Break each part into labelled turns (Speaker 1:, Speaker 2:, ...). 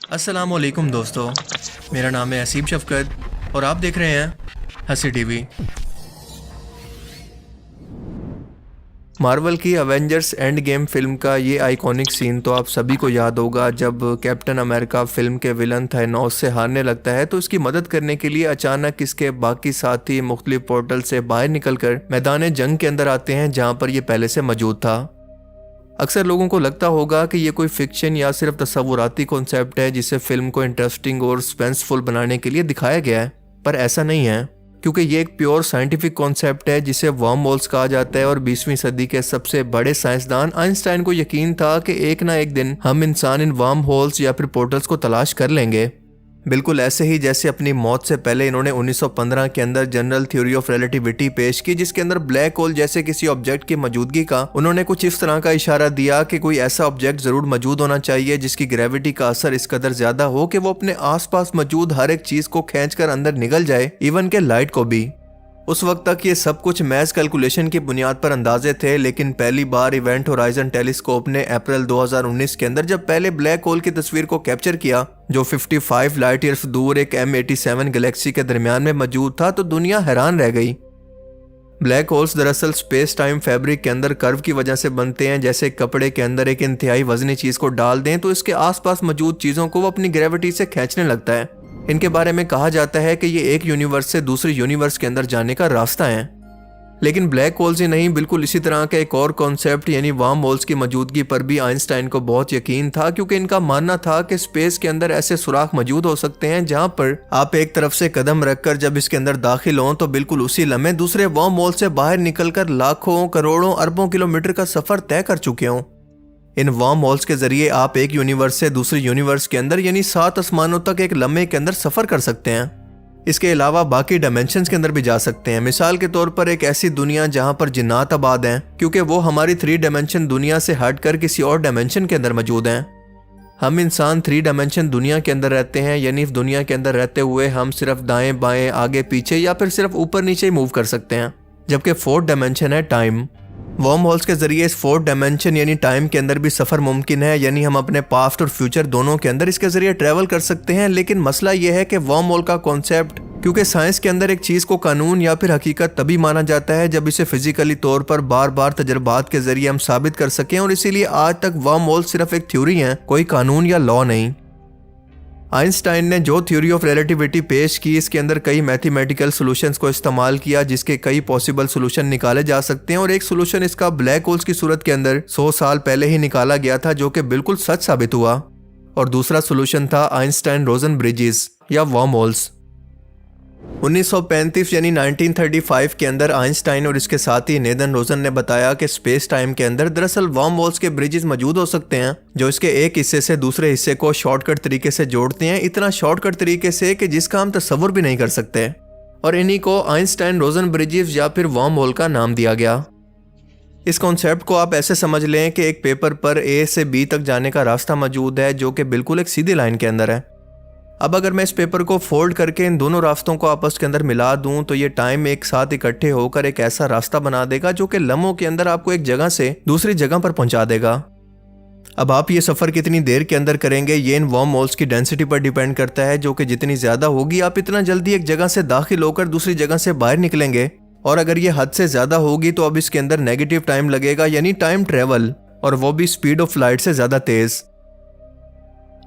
Speaker 1: अस्सलामुअलैकुम दोस्तों, मेरा नाम है हसीब शफकत और आप देख रहे हैं हंसी टीवी। मार्वल की अवेंजर्स एंड गेम फिल्म का ये आइकॉनिक सीन तो आप सभी को याद होगा, जब कैप्टन अमेरिका फिल्म के विलन थैनोस से हारने लगता है तो उसकी मदद करने के लिए अचानक इसके बाकी साथी मुख्तलिफ पोर्टल से बाहर निकलकर मैदान जंग के अंदर आते हैं जहां पर ये पहले से मौजूद था। अक्सर लोगों को लगता होगा कि ये कोई फिक्शन या सिर्फ तस्वुराती कॉन्सेप्ट है जिसे फिल्म को इंटरेस्टिंग और सस्पेंसफुल बनाने के लिए दिखाया गया है, पर ऐसा नहीं है, क्योंकि ये एक प्योर साइंटिफिक कॉन्सेप्ट है जिसे वर्म होल्स कहा जाता है। और 20वीं सदी के सबसे बड़े साइंसदान आइंस्टाइन को यकीन था कि एक ना एक दिन हम इंसान इन वर्म होल्स या फिर पोर्टल्स को तलाश कर लेंगे। बिल्कुल ऐसे ही जैसे अपनी मौत से पहले इन्होंने 1915 के अंदर जनरल थ्योरी ऑफ रिलेटिविटी पेश की, जिसके अंदर ब्लैक होल जैसे किसी ऑब्जेक्ट की मौजूदगी का उन्होंने कुछ इस तरह का इशारा दिया कि कोई ऐसा ऑब्जेक्ट जरूर मौजूद होना चाहिए जिसकी ग्रेविटी का असर इस कदर ज्यादा हो कि वो अपने आसपास मौजूद हर एक चीज को खींचकर अंदर निगल जाए, इवन के लाइट को भी। उस वक्त तक ये सब कुछ मैथ्स कैलकुलेशन की बुनियाद पर अंदाजे थे, लेकिन पहली बार इवेंट होराइजन टेलीस्कोप ने अप्रैल 2019 के अंदर जब पहले ब्लैक होल की तस्वीर को कैप्चर किया जो 55 लाइट ईयर्स दूर एक M87 गैलेक्सी के दरमियान में मौजूद था, तो दुनिया हैरान रह गई। ब्लैक होल्स दरअसल स्पेस टाइम फैब्रिक के अंदर कर्व की वजह से बनते हैं। जैसे कपड़े के अंदर एक इंतहाई वजनी चीज को डाल दें तो इसके आसपास मौजूद चीजों को वो अपनी ग्रेविटी से खींचने लगता है। इनके बारे में कहा जाता है कि ये एक यूनिवर्स से दूसरे यूनिवर्स के अंदर जाने का रास्ता है। लेकिन ब्लैक होल्स ही नहीं, बिल्कुल इसी तरह का एक और कॉन्सेप्ट यानी वर्म होल्स की मौजूदगी पर भी आइंस्टाइन को बहुत यकीन था, क्योंकि इनका मानना था कि स्पेस के अंदर ऐसे सुराख मौजूद हो सकते हैं जहां पर आप एक तरफ से कदम रखकर जब इसके अंदर दाखिल हों तो बिल्कुल उसी लम्हे दूसरे वर्म होल से बाहर निकलकर लाखों करोड़ों अरबों किलोमीटर का सफर तय कर चुके हों। इन वर्म होल्स के जरिए आप एक यूनिवर्स से दूसरे यूनिवर्स के अंदर यानी 7 आसमानों तक एक लम्हे के अंदर सफर कर सकते हैं। इसके अलावा बाकी डायमेंशंस के अंदर भी जा सकते हैं। मिसाल के तौर पर एक ऐसी दुनिया जहां पर जिन्नात आबाद हैं, क्योंकि वो हमारी 3 डायमेंशन दुनिया से हटकर किसी और डायमेंशन के अंदर मौजूद हैं। हम इंसान 3 डायमेंशन दुनिया के अंदर रहते हैं, यानी इस दुनिया के अंदर रहते हुए हम सिर्फ दाएं बाएं आगे पीछे या फिर सिर्फ ऊपर नीचे ही मूव कर सकते हैं। जबकि 4th डायमेंशन है टाइम। वर्म होल्स के जरिए इस 4th डायमेंशन यानी टाइम के अंदर भी सफर मुमकिन है, यानी हम अपने पास्ट और फ्यूचर दोनों के अंदर इसके जरिए ट्रेवल कर सकते हैं। लेकिन मसला यह है कि वर्म होल का कॉन्सेप्ट, क्योंकि साइंस के अंदर एक चीज को कानून या फिर हकीकत तभी माना जाता है जब इसे फिजिकली तौर पर बार बार तजर्बात के जरिए हम साबित कर सकें, और इसीलिए आज तक वर्म होल सिर्फ एक थ्योरी है, कोई कानून या लॉ नहीं। आइंस्टाइन ने जो थ्योरी ऑफ रिलेटिविटी पेश की, इसके अंदर कई मैथमेटिकल सॉल्यूशंस को इस्तेमाल किया जिसके कई पॉसिबल सॉल्यूशन निकाले जा सकते हैं, और एक सॉल्यूशन इसका ब्लैक होल्स की सूरत के अंदर 100 साल पहले ही निकाला गया था जो कि बिल्कुल सच साबित हुआ। और दूसरा सॉल्यूशन था आइंस्टाइन रोजन ब्रिजेस या वर्म होल्स। 1935 यानी 1935 के अंदर आइंस्टाइन और इसके साथी नेथन रोजन ने बताया कि स्पेस टाइम के अंदर दरअसल वर्म होल्स के ब्रिजेस मौजूद हो सकते हैं जो इसके एक हिस्से से दूसरे हिस्से को शॉर्टकट तरीके से जोड़ते हैं, इतना शॉर्टकट तरीके से कि जिसका हम तस्वुर भी नहीं कर सकते। और इन्हीं को आइंस्टाइन रोजन ब्रिजेस या फिर वर्म होल का नाम दिया गया। इस कॉन्सेप्ट को आप ऐसे समझ लें कि एक पेपर पर A से B तक जाने का रास्ता मौजूद है जो कि बिल्कुल एक सीधी लाइन के अंदर है। अब अगर मैं इस पेपर को फोल्ड करके इन दोनों रास्तों को आपस के अंदर मिला दूं तो ये टाइम एक साथ इकट्ठे होकर एक ऐसा रास्ता बना देगा जो कि लम्हों के अंदर आपको एक जगह से दूसरी जगह पर पहुंचा देगा। अब आप ये सफर कितनी देर के अंदर करेंगे ये इन वर्म होल्स की डेंसिटी पर डिपेंड करता है, जो कि जितनी ज्यादा होगी आप इतना जल्दी एक जगह से दाखिल होकर दूसरी जगह से बाहर निकलेंगे। और अगर ये हद से ज्यादा होगी तो अब इसके अंदर नेगेटिव टाइम लगेगा, यानी टाइम ट्रेवल, और वो भी स्पीड ऑफ लाइट से ज्यादा तेज।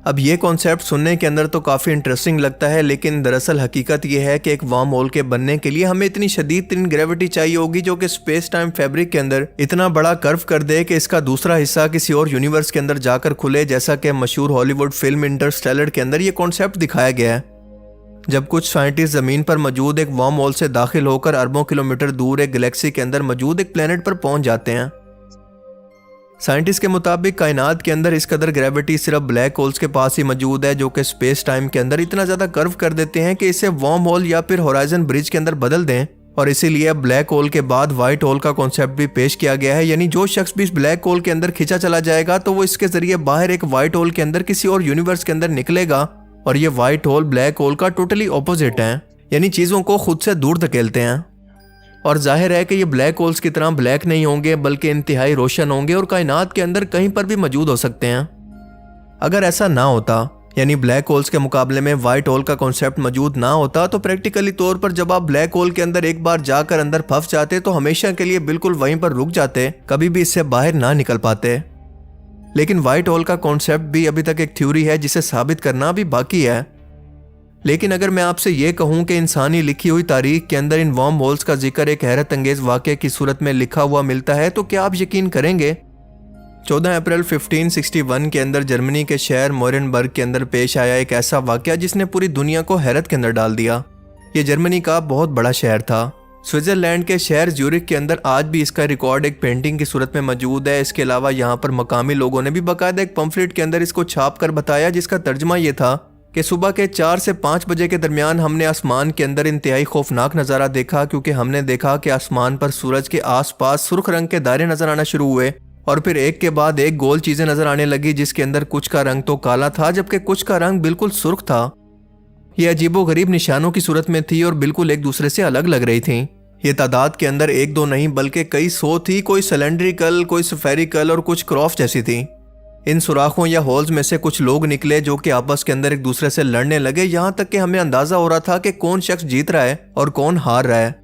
Speaker 1: अब ये कॉन्सेप्ट सुनने के अंदर तो काफ़ी इंटरेस्टिंग लगता है, लेकिन दरअसल हकीकत यह है कि एक वर्म होल के बनने के लिए हमें इतनी शदीद तरीन ग्रेविटी चाहिए होगी जो कि स्पेस टाइम फैब्रिक के अंदर इतना बड़ा कर्व कर दे कि इसका दूसरा हिस्सा किसी और यूनिवर्स के अंदर जाकर खुले, जैसा कि मशहूर हॉलीवुड फिल्म इंटरस्टेलर के अंदर ये कॉन्सेप्ट दिखाया गया है। जब कुछ साइंटिस्ट जमीन पर मौजूद एक वर्म होल से दाखिल होकर अरबों किलोमीटर दूर एक गैलेक्सी के अंदर मौजूद एक प्लेनेट पर पहुंच जाते हैं। साइंटिस्ट के मुताबिक कायनात के अंदर इस कदर ग्रेविटी सिर्फ ब्लैक होल्स के पास ही मौजूद है जो कि स्पेस टाइम के अंदर इतना ज्यादा कर्व कर देते हैं कि इसे वर्म होल या फिर होराइजन ब्रिज के अंदर बदल दें। और इसीलिए अब ब्लैक होल के बाद व्हाइट होल का कॉन्सेप्ट भी पेश किया गया है, यानी जो शख्स भी इस ब्लैक होल के अंदर खींचा चला जाएगा तो वो इसके जरिए बाहर एक व्हाइट होल के अंदर किसी और यूनिवर्स के अंदर निकलेगा। और ये व्हाइट होल ब्लैक होल का टोटली ऑपोजिट है, यानी चीजों को खुद से दूर धकेलते हैं। और जाहिर है कि ये ब्लैक होल्स की तरह ब्लैक नहीं होंगे बल्कि इंतहाई रोशन होंगे और कायनात के अंदर कहीं पर भी मौजूद हो सकते हैं। अगर ऐसा ना होता यानी ब्लैक होल्स के मुकाबले में वाइट होल का कॉन्सेप्ट मौजूद ना होता तो प्रैक्टिकली तौर पर जब आप ब्लैक होल के अंदर एक बार जाकर अंदर फंस जाते तो हमेशा के लिए बिल्कुल वहीं पर रुक जाते, कभी भी इससे बाहर ना निकल पाते। लेकिन वाइट होल का कॉन्सेप्ट भी अभी तक एक थ्योरी है जिसे साबित करना भी बाकी है। लेकिन अगर मैं आपसे ये कहूं कि इंसानी लिखी हुई तारीख के अंदर इन वर्म होल्स का जिक्र एक हैरत अंगेज वाक़े की सूरत में लिखा हुआ मिलता है तो क्या आप यकीन करेंगे? 14 अप्रैल 1561 के अंदर जर्मनी के शहर मोरेनबर्ग के अंदर पेश आया एक ऐसा वाक़या जिसने पूरी दुनिया को हैरत के अंदर डाल दिया। ये जर्मनी का बहुत बड़ा शहर था। स्विट्ज़रलैंड के शहर ज्यूरिख के अंदर आज भी इसका रिकॉर्ड एक पेंटिंग की सूरत में मौजूद है। इसके अलावा यहाँ पर मकामी लोगों ने भी बाकायदा एक पम्फलेट के अंदर इसको छाप कर बताया जिसका तर्जमा ये था कि सुबह के 4 से 5 बजे के दरमियान हमने आसमान के अंदर इंतहाई खौफनाक नज़ारा देखा, क्योंकि हमने देखा कि आसमान पर सूरज के आसपास सुर्ख रंग के दायरे नजर आना शुरू हुए और फिर एक के बाद एक गोल चीजें नजर आने लगी जिसके अंदर कुछ का रंग तो काला था जबकि कुछ का रंग बिल्कुल सुर्ख था। ये अजीबोगरीब निशानों की सूरत में थी और बिल्कुल एक दूसरे से अलग लग रही थी। ये तादाद के अंदर 1-2 नहीं बल्कि कई 100 थी, कोई सिलेंड्रिकल, कोई स्फेरिकल और कुछ क्रॉस जैसी थी। इन सुराखों या होल्स में से कुछ लोग निकले जो कि आपस के अंदर एक दूसरे से लड़ने लगे, यहाँ तक कि हमें अंदाजा हो रहा था कि कौन शख्स जीत रहा है और कौन हार रहा है।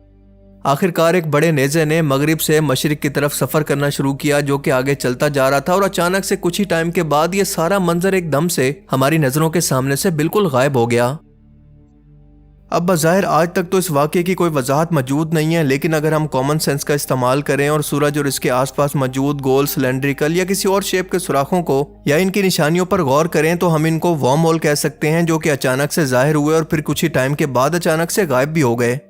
Speaker 1: आखिरकार एक बड़े नेज़े ने मगरिब से मशरिक की तरफ सफ़र करना शुरू किया जो कि आगे चलता जा रहा था और अचानक से कुछ ही टाइम के बाद ये सारा मंजर एकदम से हमारी नज़रों के सामने से बिल्कुल गायब हो गया। अब बज़ाहिर आज तक तो इस वाक़े की कोई वजाहत मौजूद नहीं है, लेकिन अगर हम कॉमन सेंस का इस्तेमाल करें और सूरज और इसके आसपास मौजूद गोल, सिलेंड्रिकल या किसी और शेप के सुराखों को या इनकी निशानियों पर गौर करें तो हम इनको वर्म होल कह सकते हैं, जो कि अचानक से जाहिर हुए और फिर कुछ ही टाइम के बाद अचानक से गायब भी हो गए।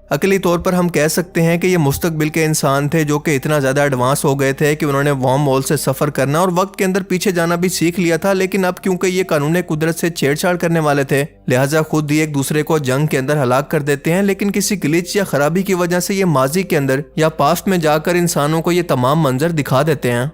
Speaker 1: अकली तौर पर हम कह सकते हैं कि ये मुस्तकबिल के इंसान थे जो कि इतना ज़्यादा एडवांस हो गए थे कि उन्होंने वर्म होल से सफ़र करना और वक्त के अंदर पीछे जाना भी सीख लिया था। लेकिन अब क्योंकि ये कानून कुदरत से छेड़छाड़ करने वाले थे, लिहाजा खुद ही एक दूसरे को जंग के अंदर हलाक कर देते हैं। लेकिन किसी ग्लिच या खराबी की वजह से ये माजी के अंदर या पास्ट में जाकर इंसानों को ये तमाम मंजर दिखा देते हैं।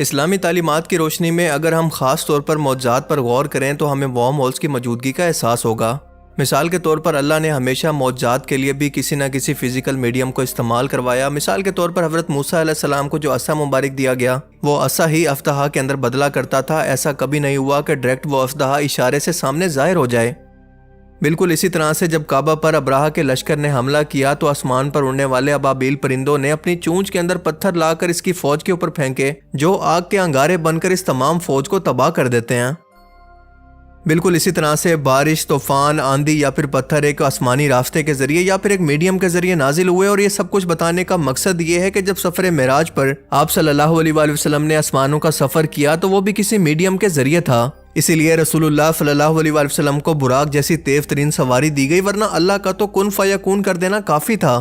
Speaker 1: इस्लामी तालीमात की रोशनी में अगर हम ख़ास तौर पर मौजूदात पर गौर करें तो हमें वर्म होल्स की मौजूदगी का एहसास होगा। मिसाल के तौर पर अल्लाह ने हमेशा मौजूदात के लिए भी किसी न किसी फिजिकल मीडियम को इस्तेमाल करवाया। मिसाल के तौर पर हज़रत मूसा अलैहिस्सलाम को जो असा मुबारक दिया गया वो असा ही अफ्ताहा के अंदर बदला करता था। ऐसा कभी नहीं हुआ कि डायरेक्ट वो अफ्ताहा इशारे से सामने ज़ाहिर हो जाए। बिल्कुल इसी तरह से जब काबा पर अब्राहा के लश्कर ने हमला किया तो आसमान पर उड़ने वाले अबाबील परिंदों ने अपनी चूंच के अंदर पत्थर लाकर इसकी फौज के ऊपर फेंके जो आग के अंगारे बनकर इस तमाम फौज को तबाह कर देते हैं। बिल्कुल इसी तरह से बारिश, तूफान, आंधी या फिर पत्थर एक आसमानी रास्ते के जरिए या फिर एक मीडियम के जरिए नाजिल हुए। और ये सब कुछ बताने का मकसद ये है कि जब सफ़र मेराज पर आप सल्लल्लाहु अलैहि वसल्लम ने आसमानों का सफ़र किया तो वो भी किसी मीडियम के जरिए था। इसीलिए रसूलुल्लाह सल्लल्लाहु अलैहि वसल्लम को बुराक जैसी तेज तरीन सवारी दी गई, वरना अल्लाह का तो कुन फयकून कर देना काफ़ी था।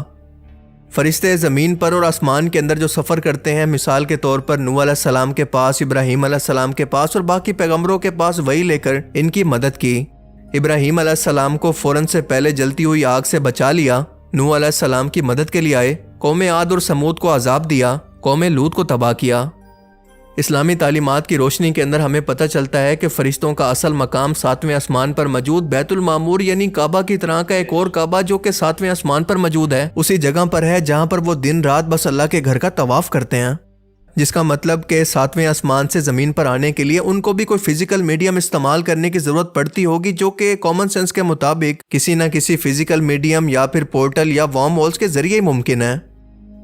Speaker 1: फरिश्ते ज़मीन पर और आसमान के अंदर जो सफ़र करते हैं, मिसाल के तौर पर नूह अलैहिस्सलाम के पास, इब्राहीम अलैहिस्सलाम के पास और बाकी पैगंबरों के पास वही लेकर इनकी मदद की। इब्राहीम अलैहिस्सलाम को फ़ौरन से पहले जलती हुई आग से बचा लिया, नूह अलैहिस्सलाम की मदद के लिए आए, कौम आद और समूद को अजाब दिया, कौम लूत को तबाह किया। इस्लामी तालीमात की रोशनी के अंदर हमें पता चलता है कि फ़रिश्तों का असल मकाम 7वें आसमान पर मौजूद बैतुल मामूर यानी काबा की तरह का एक और काबा जो कि 7वें आसमान पर मौजूद है, उसी जगह पर है जहाँ पर वो दिन रात बस अल्लाह के घर का तवाफ़ करते हैं। जिसका मतलब कि 7वें आसमान से ज़मीन पर आने के लिए उनको भी कोई फिजिकल मीडियम इस्तेमाल करने की ज़रूरत पड़ती होगी, जो कि कॉमन सेंस के मुताबिक किसी न किसी फिजिकल मीडियम या फिर पोर्टल या वर्म होल्स के ज़रिए मुमकिन है।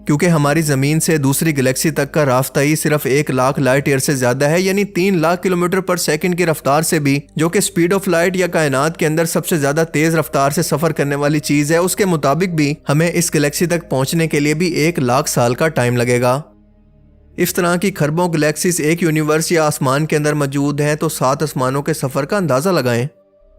Speaker 1: क्योंकि हमारी ज़मीन से दूसरी गैलेक्सी तक का रास्ता ही सिर्फ 1 लाख लाइट ईयर से ज़्यादा है, यानी 3 लाख किलोमीटर पर सेकंड की रफ्तार से भी, जो कि स्पीड ऑफ लाइट या कायनात के अंदर सबसे ज़्यादा तेज़ रफ्तार से सफ़र करने वाली चीज़ है, उसके मुताबिक भी हमें इस गैलेक्सी तक पहुँचने के लिए भी 1 लाख साल का टाइम लगेगा। इस तरह की खरबों गैलेक्सीज एक यूनिवर्स या आसमान के अंदर मौजूद हैं, तो 7 आसमानों के सफ़र का अंदाज़ा लगाएं।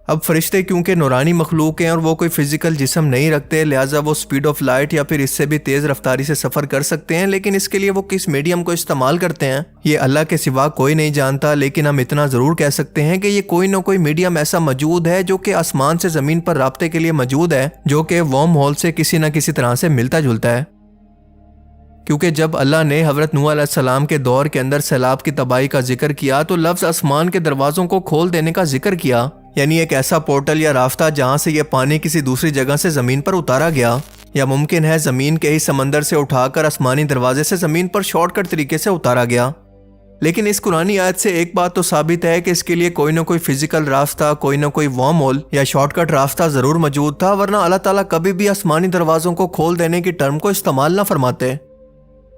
Speaker 1: अब फरिश्ते क्योंकि नूरानी मखलूक हैं और वो कोई फिजिकल जिस्म नहीं रखते, लिहाजा वो स्पीड ऑफ लाइट या फिर इससे भी तेज़ रफ्तारी से सफ़र कर सकते हैं। लेकिन इसके लिए वो किस मीडियम को इस्तेमाल करते हैं ये अल्लाह के सिवा कोई नहीं जानता। लेकिन हम इतना ज़रूर कह सकते हैं कि ये कोई ना कोई मीडियम ऐसा मौजूद है जो कि आसमान से ज़मीन पर राब्ते के लिए मौजूद है, जो कि वर्म होल से किसी न किसी तरह से मिलता जुलता है। क्योंकि जब अल्लाह ने हज़रत नूह अलैहिस्सलाम के दौर के अंदर सैलाब की तबाही का जिक्र किया तो लफ्ज़ आसमान के दरवाज़ों को खोल देने का जिक्र किया, यानी एक ऐसा पोर्टल या रास्ता जहाँ से यह पानी किसी दूसरी जगह से ज़मीन पर उतारा गया, या मुमकिन है ज़मीन के ही समंदर से उठाकर आसमानी दरवाजे से ज़मीन पर शॉर्टकट तरीके से उतारा गया। लेकिन इस कुरानी आयत से एक बात तो साबित है कि इसके लिए कोई ना कोई फिजिकल रास्ता, कोई ना कोई वर्म होल या शॉर्टकट रास्ता जरूर मौजूद था, वरना अल्लाह ताला कभी भी आसमानी दरवाजों को खोल देने की टर्म को इस्तेमाल ना फरमाते।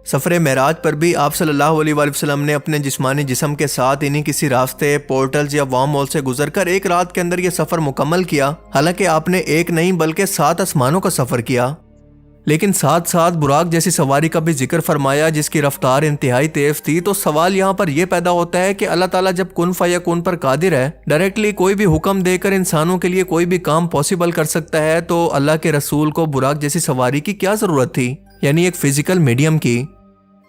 Speaker 1: सफ़र मेराज पर भी आप सल्लल्लाहु अलैहि वसल्लम ने अपने जिस्मानी जिस्म के साथ इन्हीं किसी रास्ते, पोर्टल्स या वर्म होल से गुजरकर एक रात के अंदर यह सफ़र मुकम्मल किया। हालांकि आपने एक नहीं बल्कि 7 आसमानों का सफ़र किया। लेकिन साथ साथ बुराक जैसी सवारी का भी जिक्र फरमाया जिसकी रफ्तार इंतहाई तेज थी। तो सवाल यहाँ पर यह पैदा होता है कि अल्लाह ताला जब कुन फयकुन पर कादिर है, डायरेक्टली कोई भी हुक्म देकर इंसानों के लिए कोई भी काम पॉसिबल कर सकता है, तो अल्लाह के रसूल को बुराक जैसी सवारी की क्या ज़रूरत थी, यानी एक फिजिकल मीडियम की।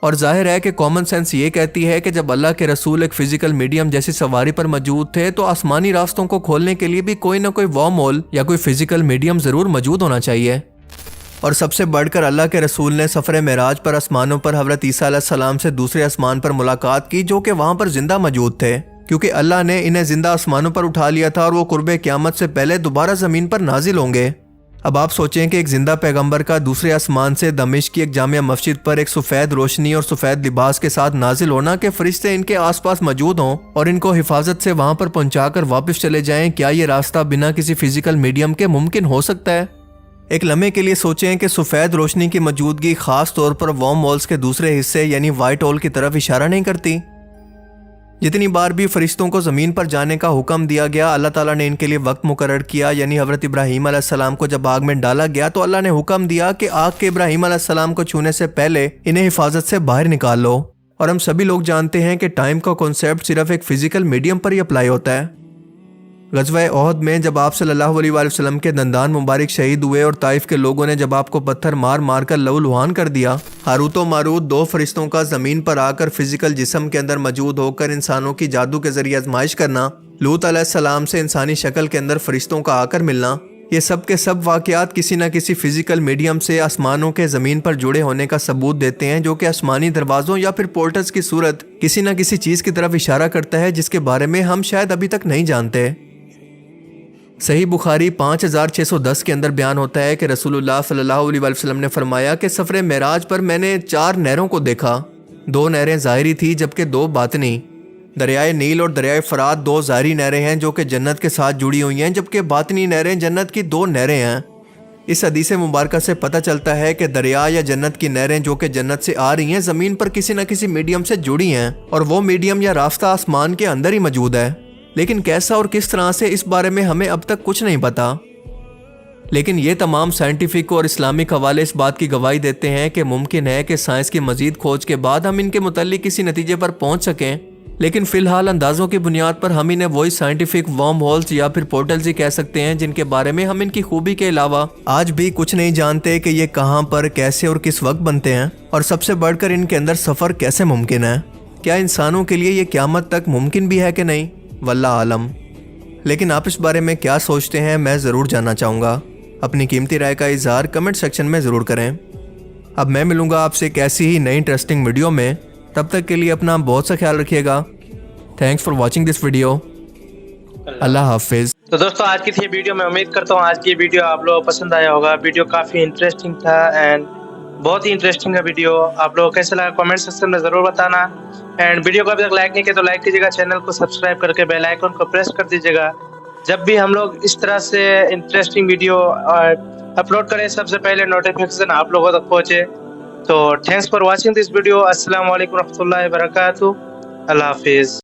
Speaker 1: और जाहिर है कि कॉमन सेंस ये कहती है कि जब अल्लाह के रसूल एक फिजिकल मीडियम जैसी सवारी पर मौजूद थे, तो आसमानी रास्तों को खोलने के लिए भी कोई ना कोई वर्म होल या कोई फिजिकल मीडियम ज़रूर मौजूद होना चाहिए। और सबसे बढ़कर अल्लाह के रसूल ने सफ़र मेराज पर आसमानों पर हज़रत ईसा अलैहिस्सलाम से दूसरे आसमान पर मुलाकात की, जो कि वहाँ पर जिंदा मौजूद थे, क्योंकि अल्लाह ने इन्हें जिंदा आसमानों पर उठा लिया था और वो कुर्बे क़यामत से पहले दोबारा ज़मीन पर नाजिल होंगे। अब आप सोचें कि एक जिंदा पैगंबर का दूसरे आसमान से दमिश्क की एक जामिया मस्जिद पर एक सफ़ेद रोशनी और सफ़ेद लिबास के साथ नाजिल होना, कि फरिश्ते इनके आसपास मौजूद हों और इनको हिफाजत से वहाँ पर पहुँचाकर वापस चले जाएं, क्या ये रास्ता बिना किसी फिजिकल मीडियम के मुमकिन हो सकता है? एक लम्हे के लिए सोचें कि सफ़ेद रोशनी की मौजूदगी ख़ास तौर पर वर्म होल्स के दूसरे हिस्से यानी वाइट होल की तरफ इशारा नहीं करती। जितनी बार भी फरिश्तों को ज़मीन पर जाने का हुक्म दिया गया, अल्लाह ताला ने इनके लिए वक्त मुकर्रर किया। यानी हज़रत इब्राहीम अलैहिस्सलाम को जब आग में डाला गया तो अल्लाह ने हुक्म दिया कि आग के इब्राहीम अलैहिस्सलाम को छूने से पहले इन्हें हिफाजत से बाहर निकाल लो। और हम सभी लोग जानते हैं कि टाइम का कॉन्सेप्ट सिर्फ एक फ़िज़िकल मीडियम पर ही अप्लाई होता है। ग़ज़वा ओहद में जब आप सल्लल्लाहु अलैहि वसल्लम के दंदान मुबारक शहीद हुए और ताइफ के लोगों ने जब आपको पत्थर मार मार कर लहूलुहान कर दिया, हारूत व मारूत 2 फरिश्तों का ज़मीन पर आकर फिजिकल जिस्म के अंदर मौजूद होकर इंसानों की जादू के जरिए आजमाइश करना, लूत अलैहिस्सलाम से इंसानी शक्ल के अंदर फरिश्तों का आकर मिलना, ये सब के सब वाक़यात किसी न किसी फिजिकल मीडियम से आसमानों के ज़मीन पर जुड़े होने का सबूत देते हैं, जो कि आसमानी दरवाज़ों या फिर पोर्टल्स की सूरत किसी न किसी चीज़ की तरफ इशारा करता है, जिसके बारे में हम शायद अभी तक नहीं जानते। सही बुखारी 5610 के अंदर बयान होता है कि रसूलुल्लाह सल्लल्लाहु अलैहि वसल्लम ने फरमाया कि सफ़र मेराज पर मैंने 4 नहरों को देखा। 2 नहरें ज़ाहिरी थी जबकि 2 बातनी। दरियाए नील और दरियाए फ़रात 2 ज़ाहिरी नहरें हैं जो कि जन्नत के साथ जुड़ी हुई हैं, जबकि बातनी नहरें जन्नत की 2 नहरें हैं। इस हदीस मुबारक से पता चलता है कि दरिया या जन्नत की नहरें जो कि जन्नत से आ रही हैं, ज़मीन पर किसी न किसी मीडियम से जुड़ी हैं, और वो मीडियम या रास्ता आसमान के अंदर ही मौजूद है। लेकिन कैसा और किस तरह से, इस बारे में हमें अब तक कुछ नहीं पता। लेकिन ये तमाम साइंटिफिक और इस्लामिक हवाले इस बात की गवाही देते हैं कि मुमकिन है कि साइंस की मजीद खोज के बाद हम इनके मुताल्लिक किसी नतीजे पर पहुंच सकें। लेकिन फ़िलहाल अंदाज़ों की बुनियाद पर हम इन्हें वही साइंटिफिक वर्म होल्स या फिर पोर्टल्स ही कह सकते हैं, जिनके बारे में हम इनकी खूबी के अलावा आज भी कुछ नहीं जानते कि ये कहाँ पर, कैसे और किस वक्त बनते हैं, और सबसे बढ़कर इनके अंदर सफ़र कैसे मुमकिन है। क्या इंसानों के लिए ये क़यामत तक मुमकिन भी है कि नहीं, वल्लाह आलम। लेकिन आप इस बारे में क्या सोचते हैं, मैं ज़रूर जानना चाहूँगा। अपनी कीमती राय का इज़हार कमेंट सेक्शन में ज़रूर करें। अब मैं मिलूँगा आपसे एक ऐसी ही नई इंटरेस्टिंग वीडियो में। तब तक के लिए अपना बहुत सा ख्याल रखिएगा। Thanks for watching this video. अल्लाह हाफिज़।
Speaker 2: तो दोस्तों, आज की थी वीडियो। मैं उम्मीद करता हूँ आज की वीडियो आप लोगों को पसंद आया होगा। वीडियो काफ़ी इंटरेस्टिंग था एंड बहुत ही इंटरेस्टिंग है वीडियो। आप लोगों को कैसा लगा कमेंट सेक्शन में ज़रूर बताना। एंड वीडियो को अभी तक लाइक नहीं किया तो लाइक कीजिएगा, चैनल को सब्सक्राइब करके बेल आइकन को प्रेस कर दीजिएगा। जब भी हम लोग इस तरह से इंटरेस्टिंग वीडियो अपलोड करें, सबसे पहले नोटिफिकेशन आप लोगों तक पहुँचे। तो thanks for watching this video. अस्सलाम वालेकुम रहमतुल्लाहि व बरकातहू। अल्लाह हाफिज़।